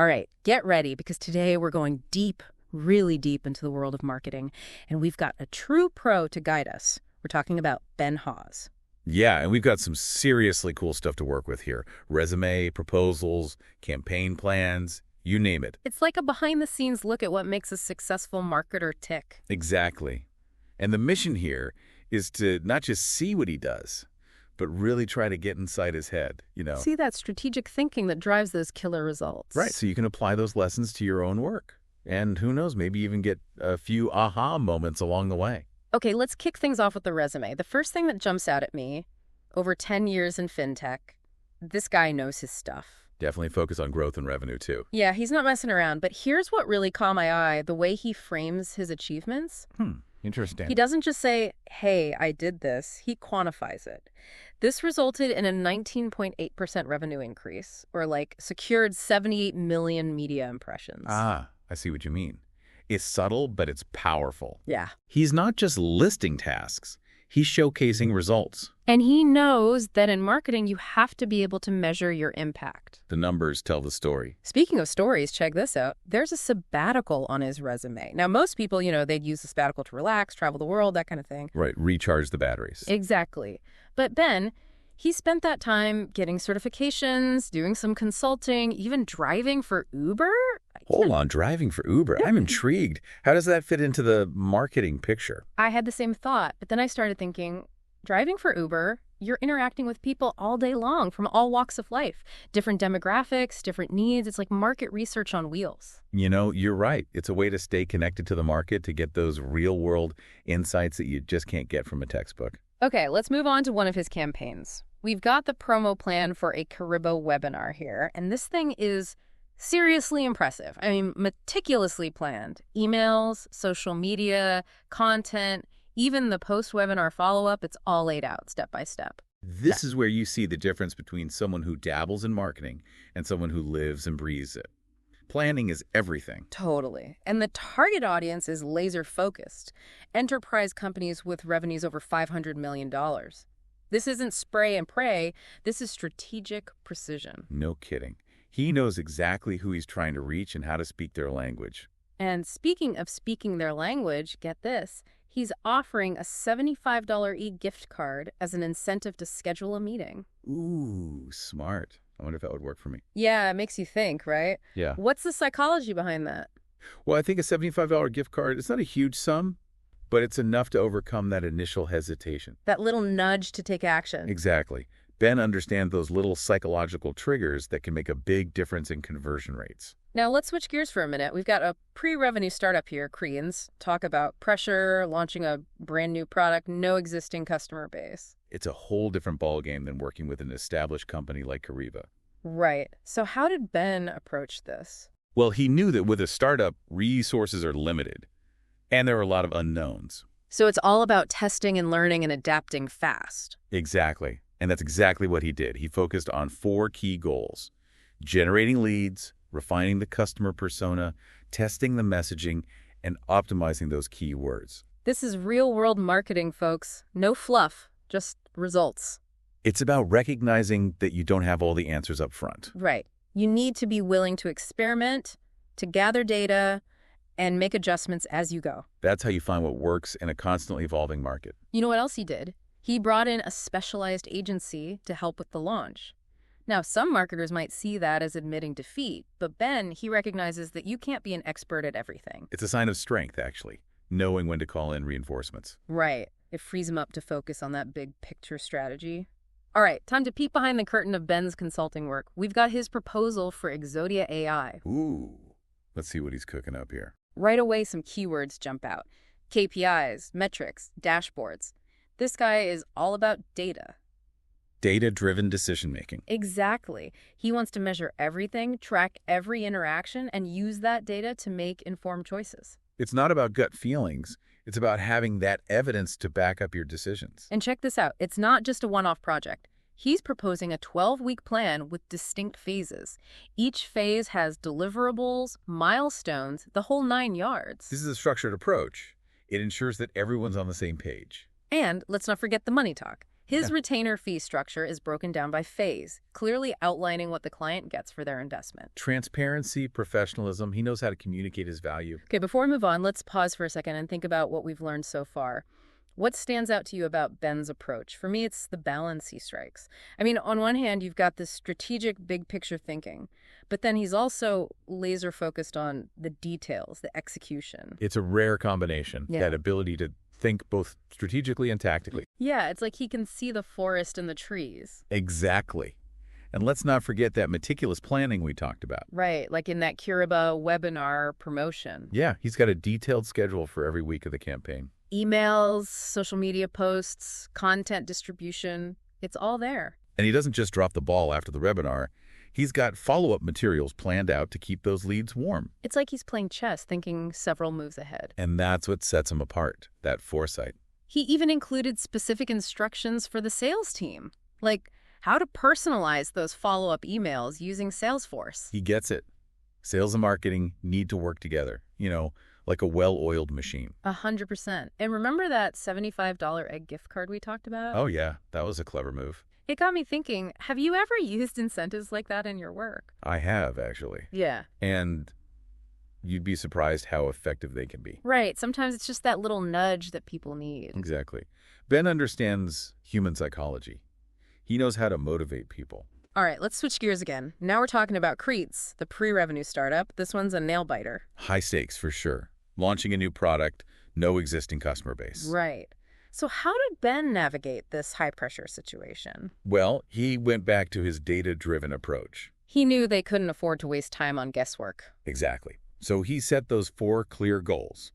All right, get ready because today we're going deep, really deep into the world of marketing, and we've got a true pro to guide us. We're talking about Ben Hawes. Yeah, and we've got some seriously cool stuff to work with here. Resume, proposals, campaign plans, you name it. It's like a behind-the-scenes look at what makes a successful marketer tick. Exactly. And the mission here is to not just see what he does, but really try to get inside his head, See that strategic thinking that drives those killer results. Right, so you can apply those lessons to your own work. And who knows, maybe even get a few aha moments along the way. Okay, let's kick things off with the resume. The first thing that jumps out at me, over 10 years in fintech, this guy knows his stuff. Definitely focus on growth and revenue, too. Yeah, he's not messing around, but here's what really caught my eye, the way he frames his achievements. Interesting. He doesn't just say, hey, I did this. He quantifies it. This resulted in a 19.8% revenue increase, or secured 78 million media impressions. Ah, I see what you mean. It's subtle, but it's powerful. Yeah. He's not just listing tasks. He's showcasing results. And he knows that in marketing, you have to be able to measure your impact. The numbers tell the story. Speaking of stories, check this out. There's a sabbatical on his resume. Now, most people, they'd use the sabbatical to relax, travel the world, that kind of thing. Right, recharge the batteries. Exactly. But Ben, he spent that time getting certifications, doing some consulting, even driving for Uber. Hold on, driving for Uber. I'm intrigued. How does that fit into the marketing picture? I had the same thought, but then I started thinking, driving for Uber, you're interacting with people all day long from all walks of life, different demographics, different needs. It's like market research on wheels. You're right. It's a way to stay connected to the market, to get those real-world insights that you just can't get from a textbook. Okay, let's move on to one of his campaigns. We've got the promo plan for a Caribo webinar here, and this thing is seriously impressive. I mean, meticulously planned. Emails, social media, content, even the post-webinar follow-up, it's all laid out step by step. This is where you see the difference between someone who dabbles in marketing and someone who lives and breathes it. Planning is everything. Totally. And the target audience is laser-focused. Enterprise companies with revenues over $500 million. This isn't spray and pray. This is strategic precision. No kidding. He knows exactly who he's trying to reach and how to speak their language. And speaking of speaking their language, get this, he's offering a $75 e-gift card as an incentive to schedule a meeting. Ooh, smart. I wonder if that would work for me. Yeah, it makes you think, right? Yeah. What's the psychology behind that? Well, I think a $75 gift card, it's not a huge sum, but it's enough to overcome that initial hesitation. That little nudge to take action. Exactly. Ben understands those little psychological triggers that can make a big difference in conversion rates. Now, let's switch gears for a minute. We've got a pre-revenue startup here, Koreans. Talk about pressure, launching a brand new product, no existing customer base. It's a whole different ballgame than working with an established company like Kariba. Right. So how did Ben approach this? Well, he knew that with a startup, resources are limited, and there are a lot of unknowns. So it's all about testing and learning and adapting fast. Exactly. And that's exactly what he did. He focused on 4 key goals: generating leads, refining the customer persona, testing the messaging, and optimizing those keywords. This is real-world marketing, folks. No fluff, just results. It's about recognizing that you don't have all the answers up front. Right. You need to be willing to experiment, to gather data, and make adjustments as you go. That's how you find what works in a constantly evolving market. You know what else he did? He brought in a specialized agency to help with the launch. Now, some marketers might see that as admitting defeat, but Ben, he recognizes that you can't be an expert at everything. It's a sign of strength, actually, knowing when to call in reinforcements. Right. It frees him up to focus on that big picture strategy. All right, time to peek behind the curtain of Ben's consulting work. We've got his proposal for Exodia AI. Ooh, let's see what he's cooking up here. Right away, some keywords jump out. KPIs, metrics, dashboards. This guy is all about data. Data-driven decision-making. Exactly. He wants to measure everything, track every interaction, and use that data to make informed choices. It's not about gut feelings. It's about having that evidence to back up your decisions. And check this out. It's not just a one-off project. He's proposing a 12-week plan with distinct phases. Each phase has deliverables, milestones, the whole 9 yards. This is a structured approach. It ensures that everyone's on the same page. And let's not forget the money talk. His Yeah. retainer fee structure is broken down by phase, clearly outlining what the client gets for their investment. Transparency, professionalism, he knows how to communicate his value. Okay, before we move on, let's pause for a second and think about what we've learned so far. What stands out to you about Ben's approach? For me, it's the balance he strikes. I mean, on one hand, you've got this strategic big picture thinking, but then he's also laser focused on the details, the execution. It's a rare combination, Yeah. that ability to think both strategically and tactically. Yeah, it's like he can see the forest and the trees. Exactly. And let's not forget that meticulous planning we talked about. Right, like in that Kiriba webinar promotion. Yeah, he's got a detailed schedule for every week of the campaign. Emails, social media posts, content distribution, it's all there. And he doesn't just drop the ball after the webinar. He's got follow-up materials planned out to keep those leads warm. It's like he's playing chess, thinking several moves ahead. And that's what sets him apart, that foresight. He even included specific instructions for the sales team, like how to personalize those follow-up emails using Salesforce. He gets it. Sales and marketing need to work together, like a well-oiled machine. 100%. And remember that $75 egg gift card we talked about? Oh, yeah, that was a clever move. It got me thinking, have you ever used incentives like that in your work? I have, actually. Yeah. And you'd be surprised how effective they can be. Right. Sometimes it's just that little nudge that people need. Exactly. Ben understands human psychology. He knows how to motivate people. All right, let's switch gears again. Now we're talking about Creeds, the pre-revenue startup. This one's a nail-biter. High stakes, for sure. Launching a new product, no existing customer base. Right. So how did Ben navigate this high-pressure situation? Well, he went back to his data-driven approach. He knew they couldn't afford to waste time on guesswork. Exactly. So he set those 4 clear goals.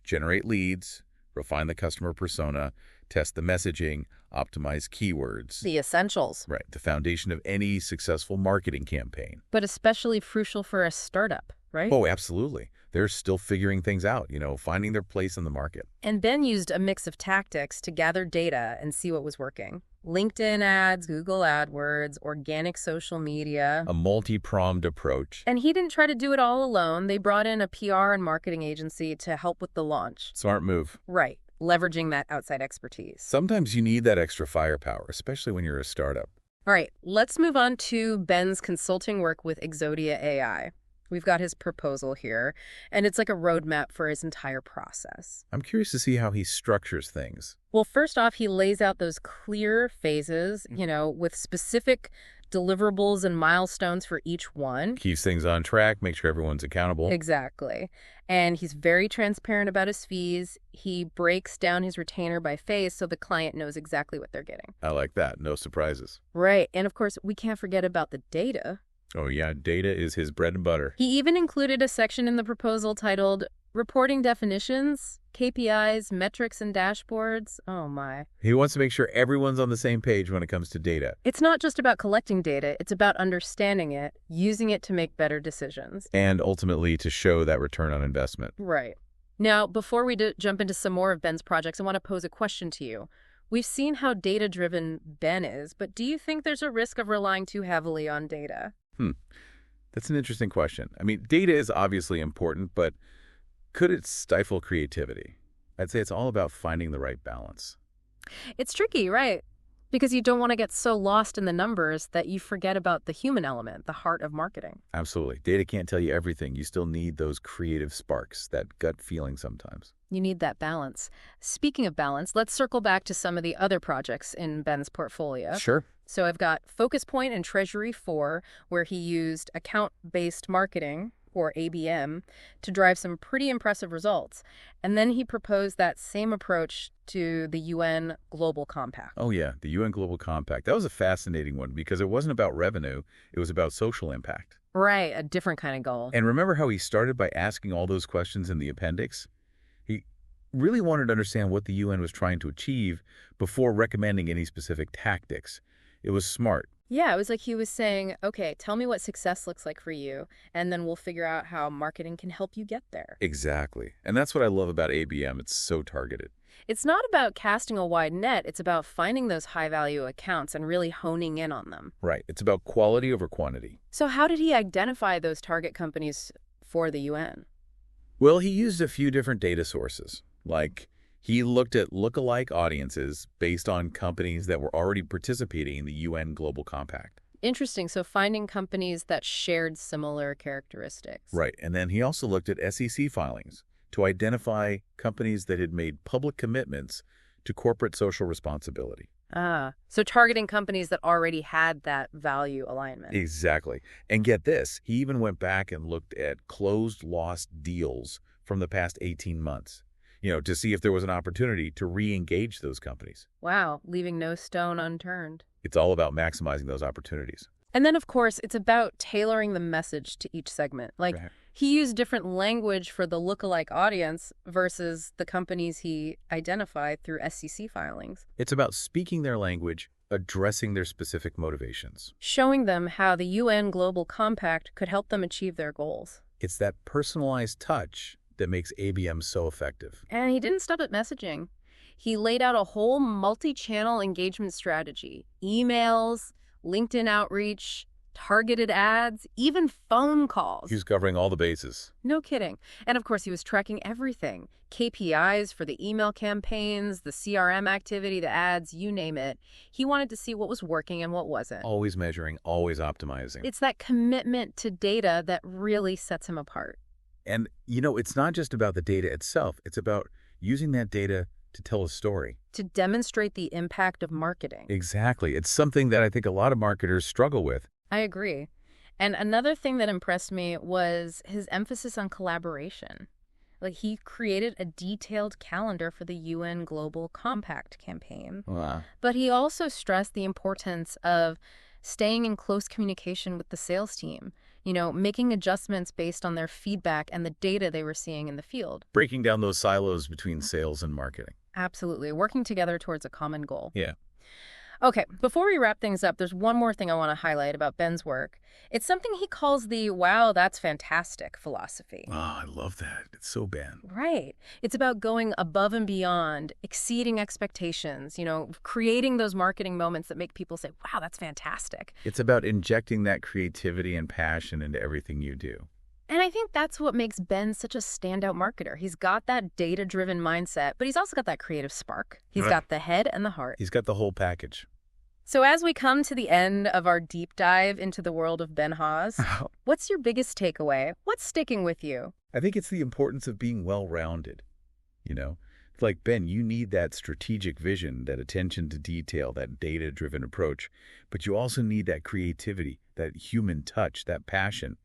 Generate leads, refine the customer persona, test the messaging, optimize keywords. The essentials. Right, the foundation of any successful marketing campaign. But especially crucial for a startup, right? Oh, absolutely. They're still figuring things out, finding their place in the market. And Ben used a mix of tactics to gather data and see what was working. LinkedIn ads, Google AdWords, organic social media. A multi-pronged approach. And he didn't try to do it all alone. They brought in a PR and marketing agency to help with the launch. Smart move. Right. Leveraging that outside expertise. Sometimes you need that extra firepower, especially when you're a startup. All right, let's move on to Ben's consulting work with Exodia AI. We've got his proposal here, and it's like a roadmap for his entire process. I'm curious to see how he structures things. Well, first off, he lays out those clear phases, with specific deliverables and milestones for each one. Keeps things on track, makes sure everyone's accountable. Exactly. And he's very transparent about his fees. He breaks down his retainer by phase so the client knows exactly what they're getting. I like that. No surprises. Right. And of course, we can't forget about the data. Oh, yeah. Data is his bread and butter. He even included a section in the proposal titled Reporting Definitions, KPIs, Metrics, and Dashboards. Oh, my. He wants to make sure everyone's on the same page when it comes to data. It's not just about collecting data. It's about understanding it, using it to make better decisions. And ultimately to show that return on investment. Right. Now, before we jump into some more of Ben's projects, I want to pose a question to you. We've seen how data-driven Ben is, but do you think there's a risk of relying too heavily on data? That's an interesting question. I mean, data is obviously important, but could it stifle creativity? I'd say it's all about finding the right balance. It's tricky, right? Because you don't want to get so lost in the numbers that you forget about the human element, the heart of marketing. Absolutely. Data can't tell you everything. You still need those creative sparks, that gut feeling sometimes. You need that balance. Speaking of balance, let's circle back to some of the other projects in Ben's portfolio. Sure. So I've got Focus Point and Treasury 4, where he used account-based marketing, or ABM, to drive some pretty impressive results. And then he proposed that same approach to the UN Global Compact. Oh, yeah, the UN Global Compact. That was a fascinating one because it wasn't about revenue. It was about social impact. Right, a different kind of goal. And remember how he started by asking all those questions in the appendix? He really wanted to understand what the UN was trying to achieve before recommending any specific tactics. It was smart. Yeah, it was like he was saying, okay, tell me what success looks like for you, and then we'll figure out how marketing can help you get there. Exactly. And that's what I love about ABM. It's so targeted. It's not about casting a wide net. It's about finding those high-value accounts and really honing in on them. Right. It's about quality over quantity. So how did he identify those target companies for the UN? Well, he used a few different data sources, like He looked at lookalike audiences based on companies that were already participating in the UN Global Compact. Interesting. So finding companies that shared similar characteristics. Right. And then he also looked at SEC filings to identify companies that had made public commitments to corporate social responsibility. So targeting companies that already had that value alignment. Exactly. And get this, he even went back and looked at closed lost deals from the past 18 months, to see if there was an opportunity to re-engage those companies. Wow, leaving no stone unturned. It's all about maximizing those opportunities. And then, of course, it's about tailoring the message to each segment. Like, Right. he used different language for the lookalike audience versus the companies he identified through SEC filings. It's about speaking their language, addressing their specific motivations. Showing them how the UN Global Compact could help them achieve their goals. It's that personalized touch that makes ABM so effective. And he didn't stop at messaging. He laid out a whole multi-channel engagement strategy. Emails, LinkedIn outreach, targeted ads, even phone calls. He was covering all the bases. No kidding. And of course, he was tracking everything. KPIs for the email campaigns, the CRM activity, the ads, you name it. He wanted to see what was working and what wasn't. Always measuring, always optimizing. It's that commitment to data that really sets him apart. And, it's not just about the data itself. It's about using that data to tell a story. To demonstrate the impact of marketing. Exactly. It's something that I think a lot of marketers struggle with. I agree. And another thing that impressed me was his emphasis on collaboration. Like, he created a detailed calendar for the UN Global Compact campaign. Wow. But he also stressed the importance of staying in close communication with the sales team, making adjustments based on their feedback and the data they were seeing in the field. Breaking down those silos between sales and marketing. Absolutely. Working together towards a common goal. Yeah. Okay, before we wrap things up, there's one more thing I want to highlight about Ben's work. It's something he calls the "wow, that's fantastic" philosophy. Oh, I love that. It's so Ben. Right. It's about going above and beyond, exceeding expectations, creating those marketing moments that make people say, wow, that's fantastic. It's about injecting that creativity and passion into everything you do. And I think that's what makes Ben such a standout marketer. He's got that data-driven mindset, but he's also got that creative spark. He's got the head and the heart. He's got the whole package. So as we come to the end of our deep dive into the world of Ben Haas, what's your biggest takeaway? What's sticking with you? I think it's the importance of being well-rounded. It's like, Ben, you need that strategic vision, that attention to detail, that data-driven approach, but you also need that creativity, that human touch, that passion.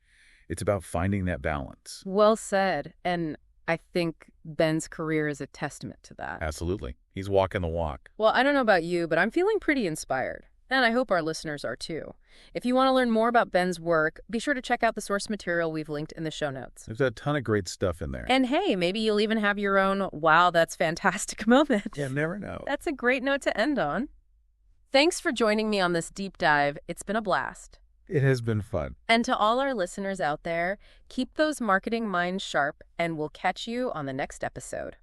It's about finding that balance. Well said. And I think Ben's career is a testament to that. Absolutely. He's walking the walk. Well, I don't know about you, but I'm feeling pretty inspired. And I hope our listeners are too. If you want to learn more about Ben's work, be sure to check out the source material we've linked in the show notes. There's a ton of great stuff in there. And hey, maybe you'll even have your own "wow, that's fantastic" moment. You never know. That's a great note to end on. Thanks for joining me on this deep dive. It's been a blast. It has been fun. And to all our listeners out there, keep those marketing minds sharp, and we'll catch you on the next episode.